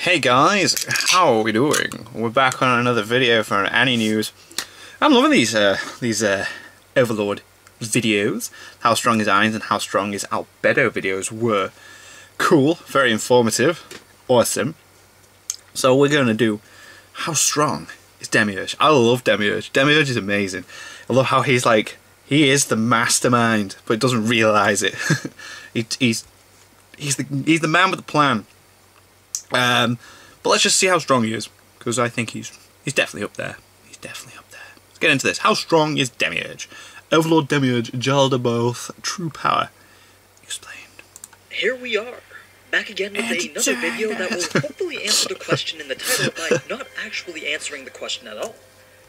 Hey guys, how are we doing? We're back on another video for Annie News. I'm loving these Overlord videos. How strong is Ainz and how strong is Albedo videos were cool, very informative, awesome. So we're going to do how strong is Demiurge. I love Demiurge. Demiurge is amazing. I love how he's like, he is the mastermind, but doesn't realise it. he's the man with the plan. But let's just see how strong he is, because I think he's definitely up there. He's definitely up there. Let's get into this. How strong is Demiurge? Overlord Demiurge, Jaldabaoth, true power. Explained. Here we are, back again with another video that will hopefully answer the question in the title by not actually answering the question at all.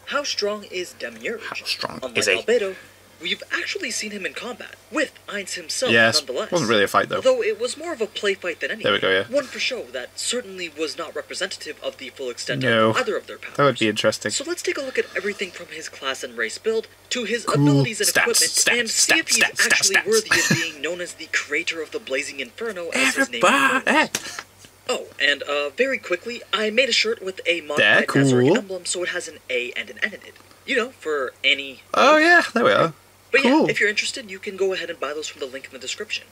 How strong is Demiurge? How strong Unlike is he? Albedo, we've actually seen him in combat, with Ainz himself nonetheless. Wasn't really a fight though. Although it was more of a play fight than anything. There we go, yeah. One for show that certainly was not representative of the full extent No, of either of their powers. that would be interesting. So let's take a look at everything from his class and race build to his abilities and equipment and see if he's actually worthy of being known as the creator of the Blazing Inferno as his name implies. Oh, and very quickly, I made a shirt with a modified Nazarene emblem so it has an A and an N in it. You know, for Annie. Oh yeah, there we are. But yeah, if you're interested, you can go ahead and buy those from the link in the description.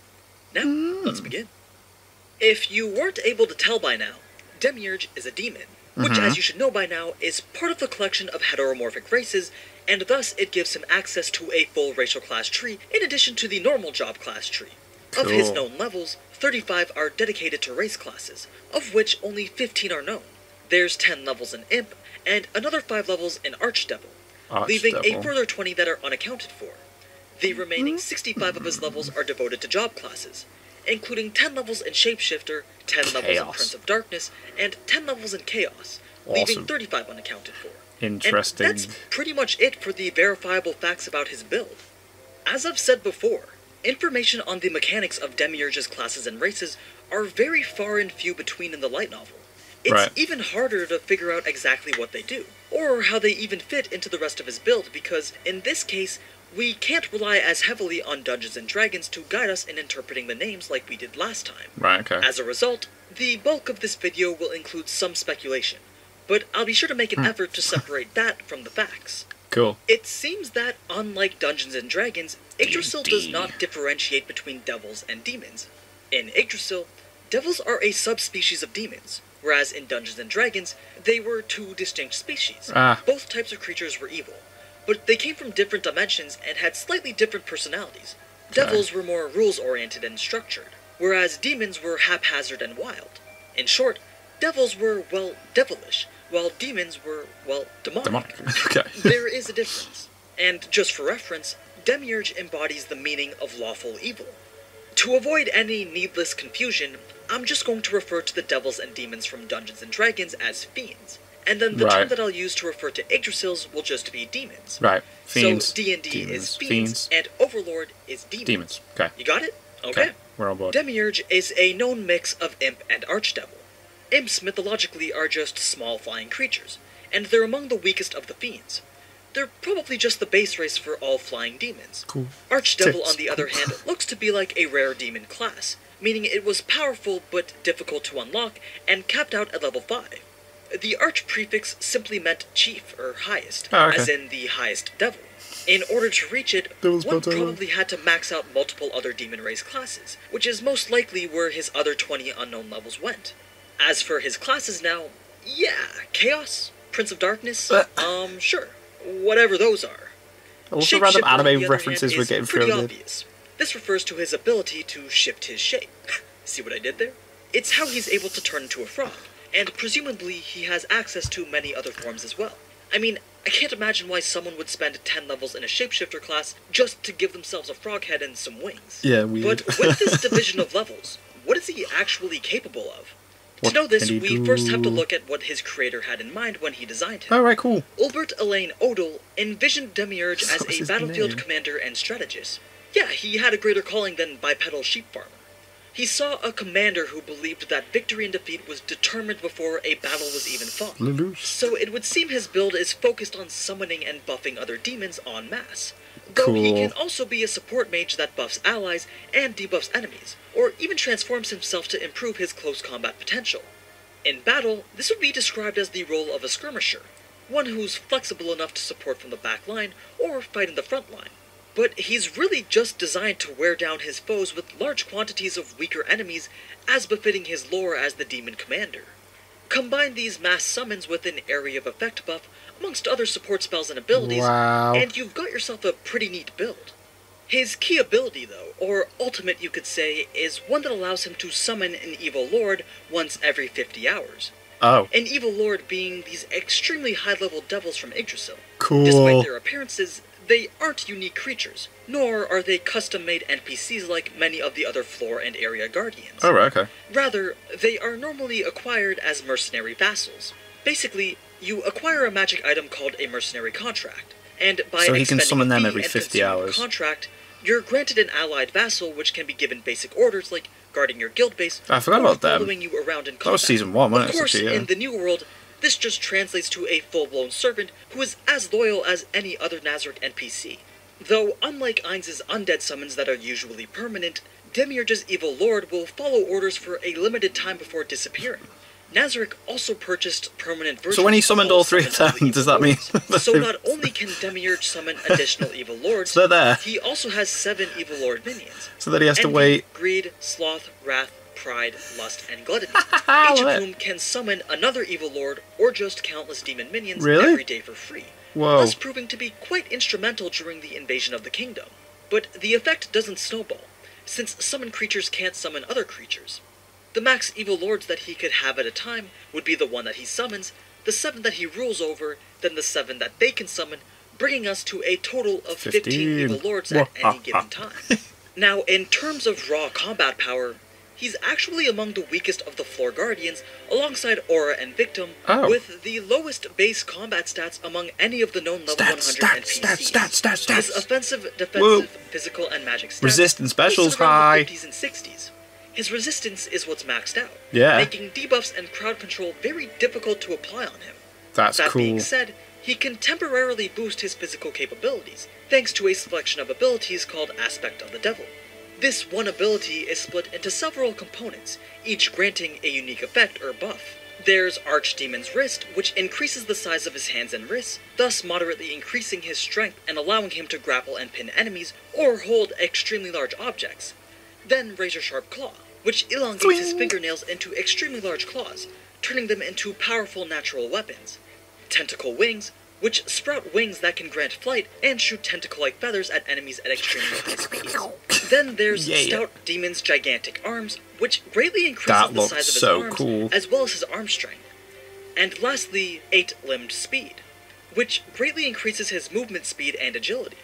Now, let's begin. If you weren't able to tell by now, Demiurge is a demon, which, as you should know by now, is part of the collection of heteromorphic races, and thus it gives him access to a full racial class tree, in addition to the normal job class tree. Of his known levels, 35 are dedicated to race classes, of which only 15 are known. There's 10 levels in Imp, and another 5 levels in Archdevil, leaving a further 20 that are unaccounted for. The remaining 65 of his levels are devoted to job classes, including 10 levels in Shapeshifter, 10 levels in Prince of Darkness, and 10 levels in Chaos, leaving 35 unaccounted for. Interesting. And that's pretty much it for the verifiable facts about his build. As I've said before, information on the mechanics of Demiurge's classes and races are very far and few between in the light novel. It's even harder to figure out exactly what they do, or how they even fit into the rest of his build, because in this case, we can't rely as heavily on Dungeons & Dragons to guide us in interpreting the names like we did last time. As a result, the bulk of this video will include some speculation, but I'll be sure to make an effort to separate that from the facts. It seems that, unlike Dungeons & Dragons, Yggdrasil does not differentiate between devils and demons. In Yggdrasil, devils are a subspecies of demons, whereas in Dungeons & Dragons, they were two distinct species. Both types of creatures were evil, but they came from different dimensions and had slightly different personalities. Devils were more rules-oriented and structured, whereas demons were haphazard and wild. In short, devils were, well, devilish, while demons were, well, demonic. There is a difference. And just for reference, Demiurge embodies the meaning of lawful evil. To avoid any needless confusion, I'm just going to refer to the devils and demons from Dungeons & Dragons as fiends. And then the term that I'll use to refer to Yggdrasils will just be demons. Fiends. So D&D is fiends, and Overlord is demons. You got it? Okay. We're on board. Demiurge is a known mix of Imp and Archdevil. Imps mythologically are just small flying creatures, and they're among the weakest of the fiends. They're probably just the base race for all flying demons. Archdevil, on the other hand, looks to be like a rare demon class, meaning it was powerful but difficult to unlock, and capped out at level 5. The arch prefix simply meant chief, or highest, as in the highest devil. In order to reach it, one probably had to max out multiple other demon race classes, which is most likely where his other 20 unknown levels went. As for his classes now, yeah, Chaos, Prince of Darkness, sure, whatever those are. Also random anime references we're getting pretty obvious. This refers to his ability to shift his shape. See what I did there? It's how he's able to turn into a frog, and presumably he has access to many other forms as well. I mean, I can't imagine why someone would spend 10 levels in a shapeshifter class just to give themselves a frog head and some wings. But with this division of levels, what is he actually capable of? To know this, we first have to look at what his creator had in mind when he designed him. Ulbert Elaine Odell envisioned Demiurge as a battlefield commander and strategist. Yeah, he had a greater calling than bipedal sheep farmer. He saw a commander who believed that victory and defeat was determined before a battle was even fought. So it would seem his build is focused on summoning and buffing other demons en masse. Though he can also be a support mage that buffs allies and debuffs enemies, or even transforms himself to improve his close combat potential. In battle, this would be described as the role of a skirmisher, one who's flexible enough to support from the back line or fight in the front line. But he's really just designed to wear down his foes with large quantities of weaker enemies as befitting his lore as the demon commander. Combine these mass summons with an area of effect buff, amongst other support spells and abilities, and you've got yourself a pretty neat build. His key ability, though, or ultimate you could say, is one that allows him to summon an evil lord once every 50 hours. Oh. An evil lord being these extremely high-level devils from Yggdrasil. Cool. Despite their appearances, they aren't unique creatures, nor are they custom-made NPCs like many of the other floor and area guardians. Oh, right, okay. Rather, they are normally acquired as mercenary vassals. Basically, you acquire a magic item called a mercenary contract, and by so he can expending summon a them fee every and 50 consuming the hours. contract, you're granted an allied vassal which can be given basic orders like guarding your guild base, I forgot or about them. following you around in combat. That was season 1, wasn't it? Of course, Actually, yeah. in the New World, this just translates to a full-blown servant who is as loyal as any other Nazarick NPC. Though, unlike Ainz's undead summons that are usually permanent, Demiurge's evil lord will follow orders for a limited time before disappearing. Nazarick also purchased permanent versions. So when he summoned all three of them, the does that mean? So not only can Demiurge summon additional evil lords, So they're there. he also has 7 evil lord minions. So that he has to Envy, wait. Greed, sloth, wrath, pride, lust, and gluttony. I Each love of it. whom can summon another evil lord or just countless demon minions Really? every day for free. Whoa. Thus proving to be quite instrumental during the invasion of the kingdom. But the effect doesn't snowball, since summoned creatures can't summon other creatures. The max evil lords that he could have at a time would be the one that he summons, the 7 that he rules over, then the 7 that they can summon, bringing us to a total of 15 evil lords at any given time. Now, in terms of raw combat power, he's actually among the weakest of the floor guardians, alongside Aura and Victim, with the lowest base combat stats among any of the known level 100 NPCs. Stats. His offensive, defensive, physical, and magic stats Resistance specials posted around high. the 50s and 60s. His resistance is what's maxed out, Yeah. making debuffs and crowd control very difficult to apply on him. That's That cool. being said, he can temporarily boost his physical capabilities, thanks to a selection of abilities called Aspect of the Devil. This one ability is split into several components, each granting a unique effect or buff. There's Archdemon's Wrist, which increases the size of his hands and wrists, thus moderately increasing his strength and allowing him to grapple and pin enemies or hold extremely large objects. Then Razor Sharp Claw, which elongates his fingernails into extremely large claws, turning them into powerful natural weapons. Tentacle Wings, which sprout wings that can grant flight and shoot tentacle-like feathers at enemies at extremely high speeds. Then there's Stout Demon's Gigantic Arms, which greatly increases the size of his arms, as well as his arm strength. And lastly, 8-Limbed Speed, which greatly increases his movement speed and agility.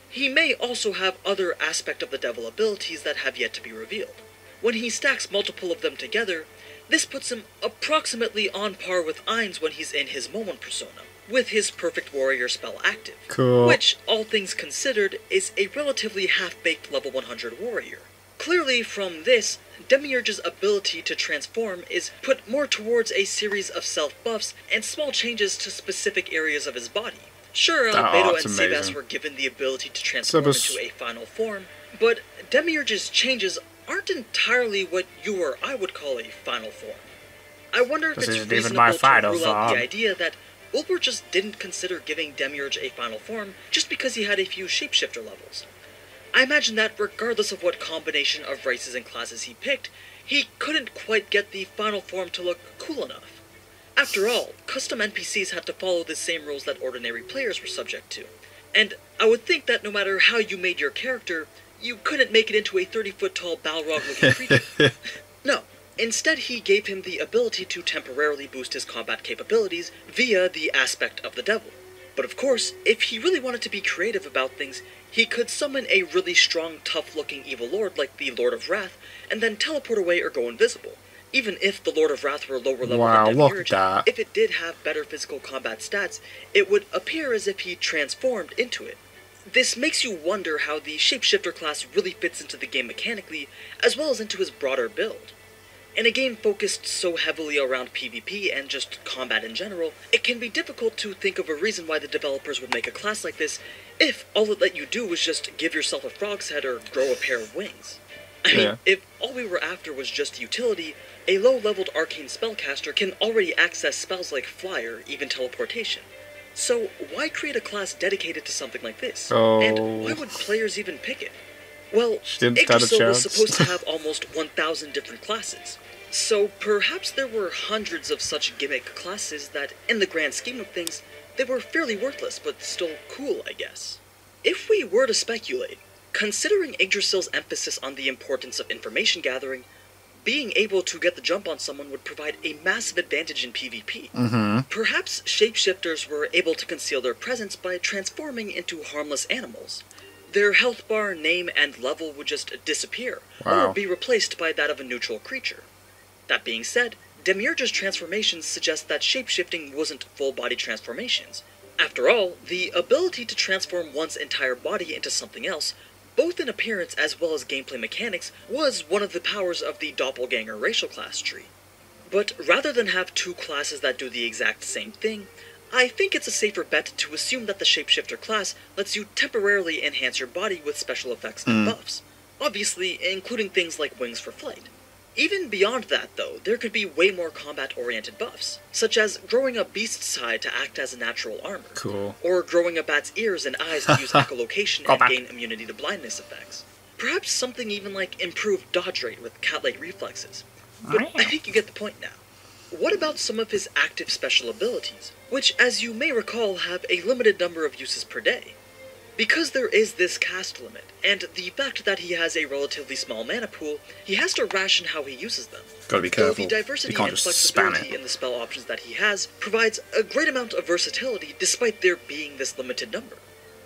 He may also have other Aspect of the Devil abilities that have yet to be revealed. When he stacks multiple of them together, this puts him approximately on par with Ainz when he's in his Moment persona, with his Perfect Warrior spell active, which, all things considered, is a relatively half-baked level 100 warrior. Clearly from this, Demiurge's ability to transform is put more towards a series of self-buffs and small changes to specific areas of his body. Sure, Albedo and Sebas were given the ability to transform into a final form, but Demiurge's changes aren't entirely what you or I would call a final form. I wonder if it's reasonable to rule out the idea that Ulber just didn't consider giving Demiurge a final form just because he had a few shapeshifter levels. I imagine that regardless of what combination of races and classes he picked, he couldn't quite get the final form to look cool enough. After all, custom NPCs had to follow the same rules that ordinary players were subject to, and I would think that no matter how you made your character, you couldn't make it into a 30-foot-tall Balrog-looking creature. No, instead he gave him the ability to temporarily boost his combat capabilities via the Aspect of the Devil. But of course, if he really wanted to be creative about things, he could summon a really strong, tough-looking evil lord like the Lord of Wrath, and then teleport away or go invisible. Even if the Lord of Wrath were lower level than Demiurge, if it did have better physical combat stats, it would appear as if he transformed into it. This makes you wonder how the Shapeshifter class really fits into the game mechanically, as well as into his broader build. In a game focused so heavily around PvP and just combat in general, it can be difficult to think of a reason why the developers would make a class like this if all it let you do was just give yourself a frog's head or grow a pair of wings. I mean, if all we were after was just utility, a low-leveled arcane spellcaster can already access spells like Flyer, even teleportation. So why create a class dedicated to something like this? Oh. And why would players even pick it? Well, She didn't stand a Yggdrasil was chance. supposed to have almost 1,000 different classes. So perhaps there were hundreds of such gimmick classes that, in the grand scheme of things, they were fairly worthless but still cool, I guess. If we were to speculate, considering Yggdrasil's emphasis on the importance of information gathering, being able to get the jump on someone would provide a massive advantage in PvP. Perhaps shapeshifters were able to conceal their presence by transforming into harmless animals. Their health bar, name, and level would just disappear, Wow. or be replaced by that of a neutral creature. That being said, Demiurge's transformations suggest that shapeshifting wasn't full-body transformations. After all, the ability to transform one's entire body into something else, both in appearance as well as gameplay mechanics, was one of the powers of the Doppelganger racial class tree. But rather than have two classes that do the exact same thing, I think it's a safer bet to assume that the Shapeshifter class lets you temporarily enhance your body with special effects and buffs, obviously including things like wings for flight. Even beyond that, though, there could be way more combat-oriented buffs, such as growing a beast's hide to act as a natural armor, Cool. or growing a bat's ears and eyes to use echolocation Go and back. gain immunity to blindness effects. Perhaps something even like improved dodge rate with cat-like reflexes. But I think you get the point now. What about some of his active special abilities, which, as you may recall, have a limited number of uses per day? Because there is this cast limit, and the fact that he has a relatively small mana pool, he has to ration how he uses them. Gotta be Though careful. the diversity You can't and just spam flexibility it. in the spell options that he has provides a great amount of versatility despite there being this limited number.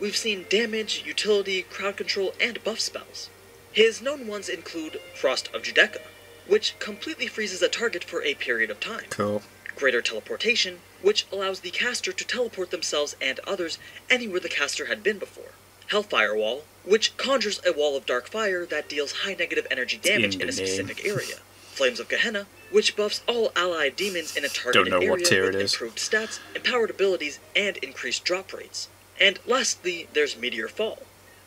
We've seen damage, utility, crowd control, and buff spells. His known ones include Frost of Judecca, which completely freezes a target for a period of time. Cool. Greater Teleportation, which allows the caster to teleport themselves and others anywhere the caster had been before. Hellfire Wall, which conjures a wall of dark fire that deals high negative energy damage in in the a name. specific area. Flames of Gehenna, which buffs all allied demons in a targeted Don't know what area tier with it is. improved stats, empowered abilities, and increased drop rates. And lastly, there's Meteor Fall,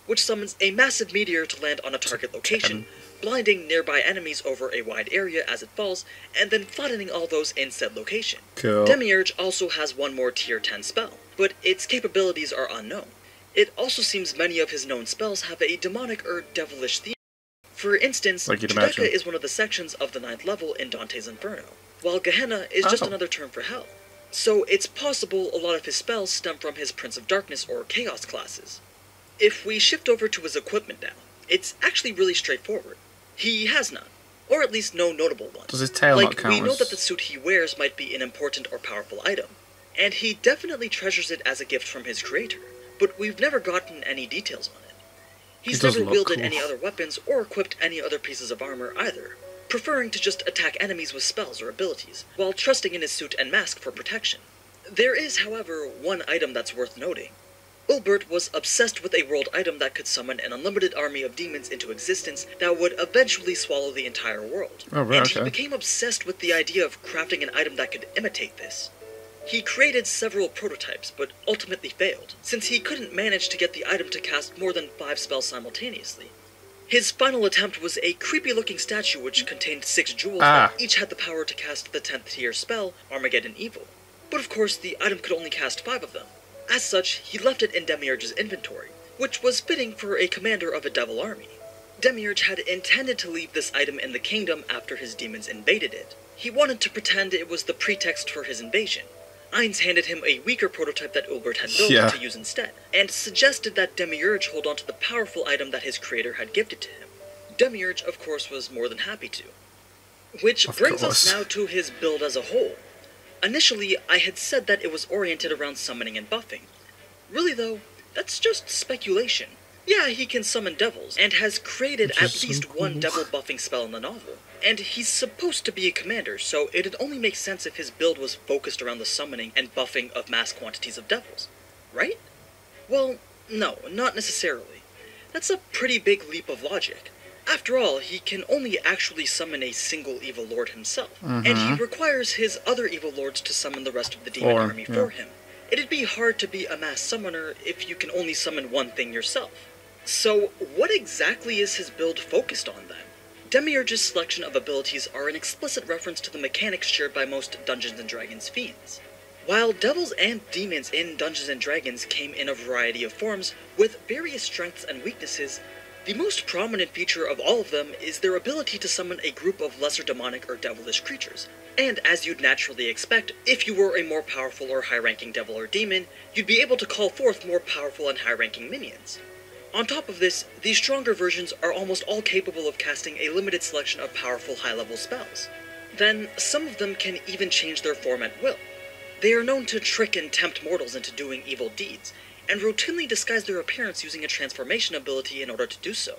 which summons a massive meteor to land on a target location, blinding nearby enemies over a wide area as it falls, and then flattening all those in said location. Cool. Demiurge also has one more tier 10 spell, but its capabilities are unknown. It also seems many of his known spells have a demonic or devilish theme. For instance, Like you'd Judecca imagine. is one of the sections of the 9th level in Dante's Inferno, while Gehenna is just Oh. another term for hell. So it's possible a lot of his spells stem from his Prince of Darkness or Chaos classes. If we shift over to his equipment now, it's actually really straightforward. He has none, or at least no notable ones. Does his tail not Like, count we know as- that the suit he wears might be an important or powerful item, and he definitely treasures it as a gift from his creator, but we've never gotten any details on it. He's does never look wielded cool. any other weapons or equipped any other pieces of armor either, preferring to just attack enemies with spells or abilities, while trusting in his suit and mask for protection. There is, however, one item that's worth noting. Ulbert was obsessed with a world item that could summon an unlimited army of demons into existence that would eventually swallow the entire world. Oh, right, and okay. he became obsessed with the idea of crafting an item that could imitate this. He created several prototypes, but ultimately failed, since he couldn't manage to get the item to cast more than 5 spells simultaneously. His final attempt was a creepy-looking statue which contained 6 jewels that each had the power to cast the 10th tier spell, Armageddon Evil. But of course, the item could only cast 5 of them. As such, he left it in Demiurge's inventory, which was fitting for a commander of a devil army. Demiurge had intended to leave this item in the kingdom after his demons invaded it. He wanted to pretend it was the pretext for his invasion. Ainz handed him a weaker prototype that Ulbert had built Yeah. to use instead, and suggested that Demiurge hold on to the powerful item that his creator had gifted to him. Demiurge, of course, was more than happy to. Which Of brings course. us now to his build as a whole. Initially, I had said that it was oriented around summoning and buffing. Really though, that's just speculation. Yeah, he can summon devils, and has created Which at is so least one cool. devil buffing spell in the novel. And he's supposed to be a commander, so it'd only make sense if his build was focused around the summoning and buffing of mass quantities of devils. Right? Well, no, not necessarily. That's a pretty big leap of logic. After all, he can only actually summon a single evil lord himself, and he requires his other evil lords to summon the rest of the demon army for him. It'd be hard to be a mass summoner if you can only summon one thing yourself. So, what exactly is his build focused on then? Demiurge's selection of abilities are an explicit reference to the mechanics shared by most Dungeons & Dragons fiends. While devils and demons in Dungeons & Dragons came in a variety of forms, with various strengths and weaknesses, the most prominent feature of all of them is their ability to summon a group of lesser demonic or devilish creatures. And as you'd naturally expect, if you were a more powerful or high-ranking devil or demon, you'd be able to call forth more powerful and high-ranking minions. On top of this, the stronger versions are almost all capable of casting a limited selection of powerful high-level spells. Then, some of them can even change their form at will. They are known to trick and tempt mortals into doing evil deeds, and routinely disguise their appearance using a transformation ability in order to do so.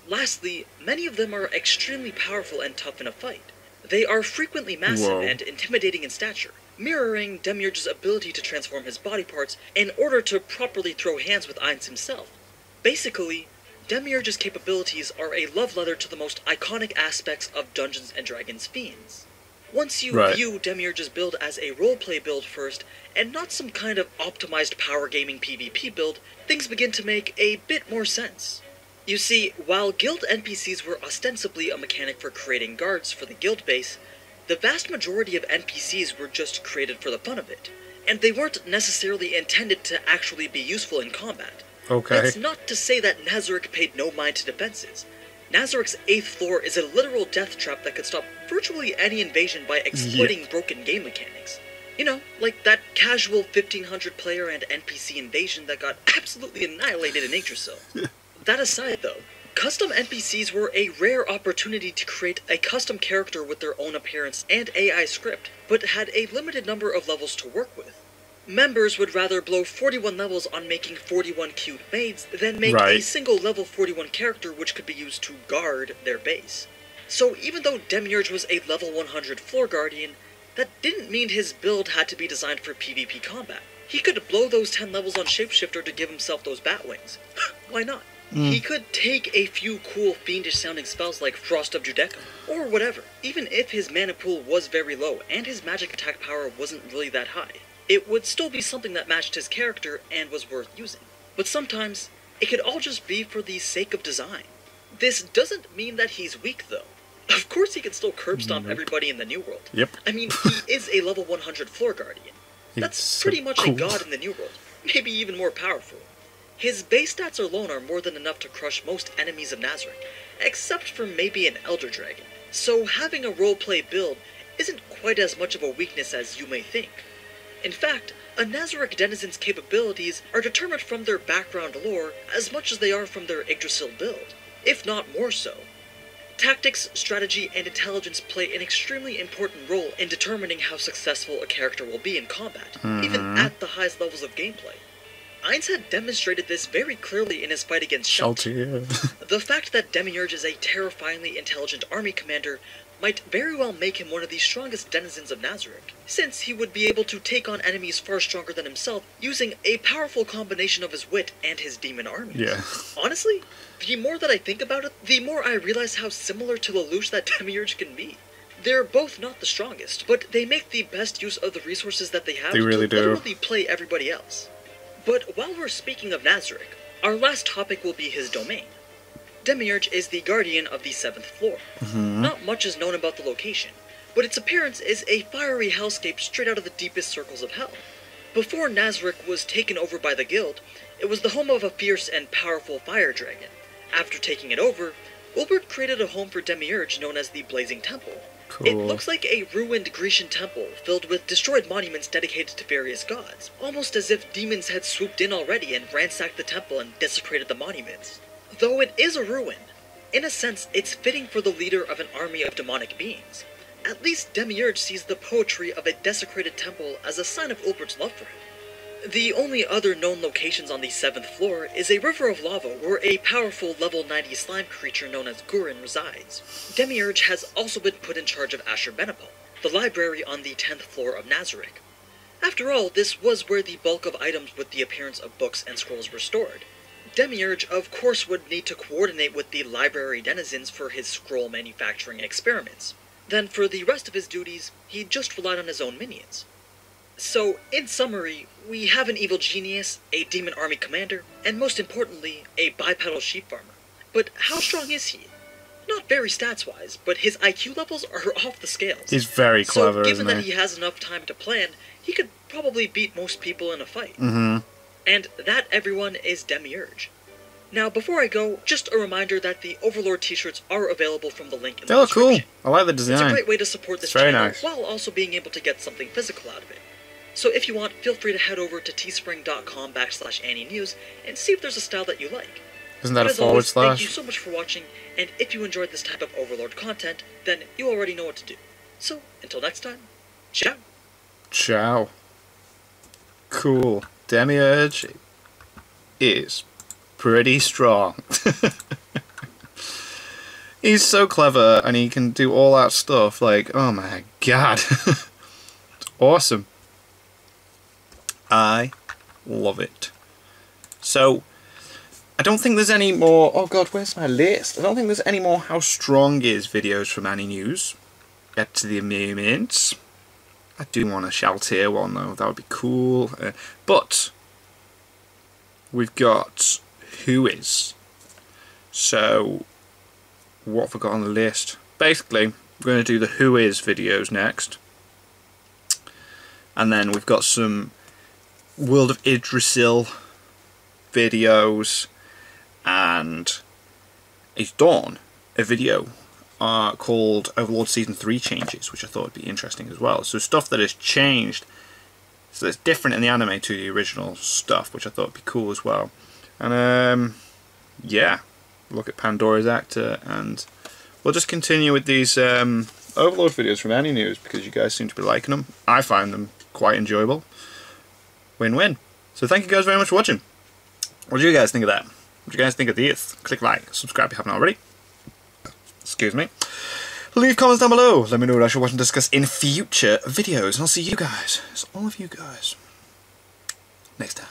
Lastly, many of them are extremely powerful and tough in a fight. They are frequently massive and intimidating in stature, mirroring Demiurge's ability to transform his body parts in order to properly throw hands with Ainz himself. Basically, Demiurge's capabilities are a love letter to the most iconic aspects of Dungeons & Dragons fiends. Once you view Demiurge's build as a roleplay build first, and not some kind of optimized power gaming PvP build, things begin to make a bit more sense. You see, while guild NPCs were ostensibly a mechanic for creating guards for the guild base, the vast majority of NPCs were just created for the fun of it, and they weren't necessarily intended to actually be useful in combat. Okay. That's not to say that Nazarick paid no mind to defenses. Nazarick's 8th floor is a literal death trap that could stop virtually any invasion by exploiting broken game mechanics. You know, like that casual 1500 player and NPC invasion that got absolutely annihilated in Yggdrasil. That aside though, custom NPCs were a rare opportunity to create a custom character with their own appearance and AI script, but had a limited number of levels to work with. Members would rather blow 41 levels on making 41 cute maids than make a single level 41 character which could be used to guard their base. So even though Demiurge was a level 100 floor guardian, that didn't mean his build had to be designed for PvP combat. He could blow those 10 levels on Shapeshifter to give himself those bat wings. Why not? He could take a few cool fiendish sounding spells like Frost of Judecca, or whatever, even if his mana pool was very low and his magic attack power wasn't really that high. It would still be something that matched his character and was worth using. But sometimes, it could all just be for the sake of design. This doesn't mean that he's weak, though. Of course he can still curb stomp everybody in the New World. I mean, he is a level 100 floor guardian. That's pretty much a god in the New World, maybe even more powerful. His base stats alone are more than enough to crush most enemies of Nazarick, except for maybe an Elder Dragon. So having a roleplay build isn't quite as much of a weakness as you may think. In fact, a Nazarick denizen's capabilities are determined from their background lore as much as they are from their Yggdrasil build, if not more so. Tactics, strategy, and intelligence play an extremely important role in determining how successful a character will be in combat, even at the highest levels of gameplay. Ainz had demonstrated this very clearly in his fight against Shelty. The fact that Demiurge is a terrifyingly intelligent army commander might very well make him one of the strongest denizens of Nazarick, since he would be able to take on enemies far stronger than himself using a powerful combination of his wit and his demon armies. Honestly, the more that I think about it, the more I realize how similar to Lelouch that Demiurge can be. They're both not the strongest, but they make the best use of the resources that they have to literally play everybody else. But while we're speaking of Nazarick, our last topic will be his domain. Demiurge is the guardian of the 7th floor. Not much is known about the location, but its appearance is a fiery hellscape straight out of the deepest circles of hell. Before Nazarick was taken over by the guild, it was the home of a fierce and powerful fire dragon. After taking it over, Ulbert created a home for Demiurge known as the Blazing Temple. It looks like a ruined Grecian temple filled with destroyed monuments dedicated to various gods, almost as if demons had swooped in already and ransacked the temple and desecrated the monuments. Though it is a ruin, in a sense it's fitting for the leader of an army of demonic beings. At least Demiurge sees the poetry of a desecrated temple as a sign of Ulbert's love for him. The only other known locations on the 7th floor is a river of lava where a powerful level 90 slime creature known as Gurin resides. Demiurge has also been put in charge of Ashurbanipal, the library on the 10th floor of Nazarick. After all, this was where the bulk of items with the appearance of books and scrolls were stored. Demiurge, of course, would need to coordinate with the library denizens for his scroll manufacturing experiments. Then for the rest of his duties, he just relied on his own minions. So, in summary, we have an evil genius, a demon army commander, and most importantly, a bipedal sheep farmer. But how strong is he? Not very stats-wise, but his IQ levels are off the scales. He's very clever, so, given isn't that he has enough time to plan, he could probably beat most people in a fight. Mm-hmm. And that, everyone, is Demiurge. Now, before I go, just a reminder that the Overlord t-shirts are available from the link in the They look cool. description. I like the design. It's a great way to support this It's very channel, nice. while also being able to get something physical out of it. So if you want, feel free to head over to teespring.com/AnnieNews and see if there's a style that you like. Isn't that But a as always, forward thank you slash? so much for watching, and if you enjoyed this type of Overlord content, then you already know what to do. So, until next time, ciao! Ciao. Cool. Demiurge is pretty strong. He's so clever and he can do all that stuff. Like, oh my god. It's awesome. I love it. So, I don't think there's any more... Oh god, where's my list? I don't think there's any more How Strong Is videos from Annie News. Get to the moment. I do want to shout here one though, that would be cool. But we've got Who Is. So what have I got on the list? Basically, we're going to do the Who Is videos next. And then we've got some World of Yggdrasil videos. And he's done a video called Overlord Season 3 Changes, which I thought would be interesting as well. So stuff that has changed, so it's different in the anime to the original stuff, which I thought would be cool as well. And yeah, look at Pandora's Actor, and we'll just continue with these Overlord videos from Annie News, because you guys seem to be liking them. I find them quite enjoyable. Win-win. So thank you guys very much for watching. What do you guys think of that? What do you guys think of this? Click like, subscribe if you haven't already. Excuse me. Leave comments down below. Let me know what I should watch and discuss in future videos. And I'll see you guys, all of you guys, next time.